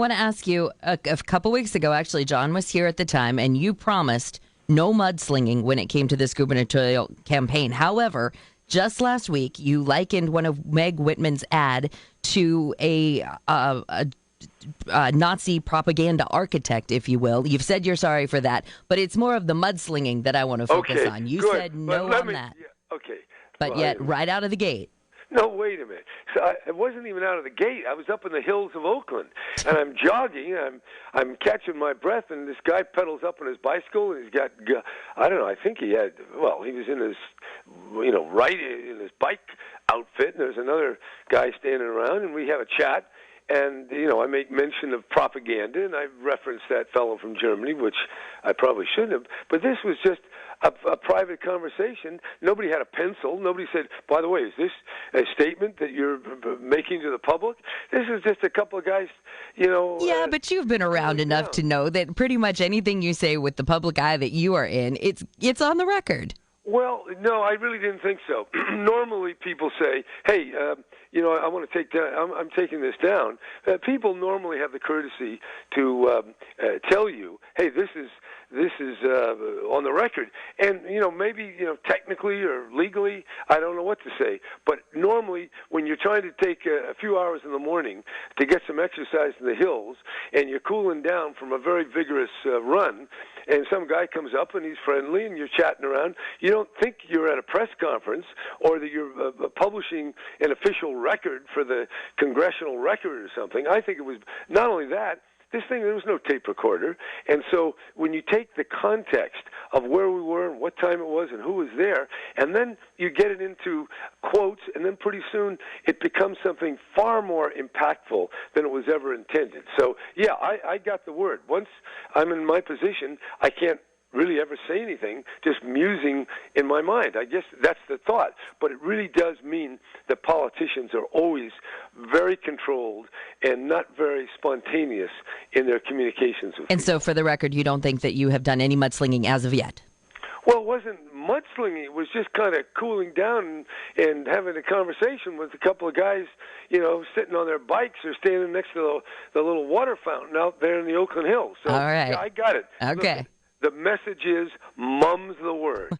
want to ask you, a couple weeks ago, actually, John was here at the time, and you promised no mudslinging when it came to this gubernatorial campaign. However, just last week, you likened one of Meg Whitman's ad to a Nazi propaganda architect, if you will. You've said you're sorry for that, but it's more of the mudslinging that I want to focus on. You said no on that. Yeah, okay. But yet, right out of the gate. No, wait a minute. So I wasn't even out of the gate. I was up in the hills of Oakland, and I'm jogging. I'm catching my breath, and this guy pedals up on his bicycle, and he's got, I don't know, I think he was in his, right in his bike outfit, and there's another guy standing around, and we have a chat. And, I make mention of propaganda, and I referenced that fellow from Germany, which I probably shouldn't have. But this was just a private conversation. Nobody had a pencil. Nobody said, by the way, is this a statement that you're making to the public? This is just a couple of guys, Yeah, but you've been around enough to know that pretty much anything you say with the public eye that you are in, it's on the record. Well, no, I really didn't think so. Normally people say, hey, I want to take down, I'm taking this down. People normally have the courtesy to tell you, hey, this is on the record. And, maybe, technically or legally, I don't know what to say. But normally when you're trying to take a few hours in the morning to get some exercise in the hills and you're cooling down from a very vigorous run, and some guy comes up and he's friendly and you're chatting around, you don't think you're at a press conference or that you're publishing an official record for the Congressional Record or something. I think it was not only that, there was no tape recorder. And so when you take the context of where we were and what time it was and who was there, and then you get it into quotes, and then pretty soon it becomes something far more impactful than it was ever intended. So, yeah, I got the word. Once I'm in my position, I can't really ever say anything, just musing in my mind. I guess that's the thought. But it really does mean that politicians are always very controlled and not very spontaneous in their communications with And people. so, for the record, you don't think that you have done any mudslinging as of yet? Well, it wasn't mudslinging. It was just kind of cooling down and having a conversation with a couple of guys, sitting on their bikes or standing next to the little water fountain out there in the Oakland Hills. So, all right. Yeah, I got it. Okay. Look, the message is, mum's the word.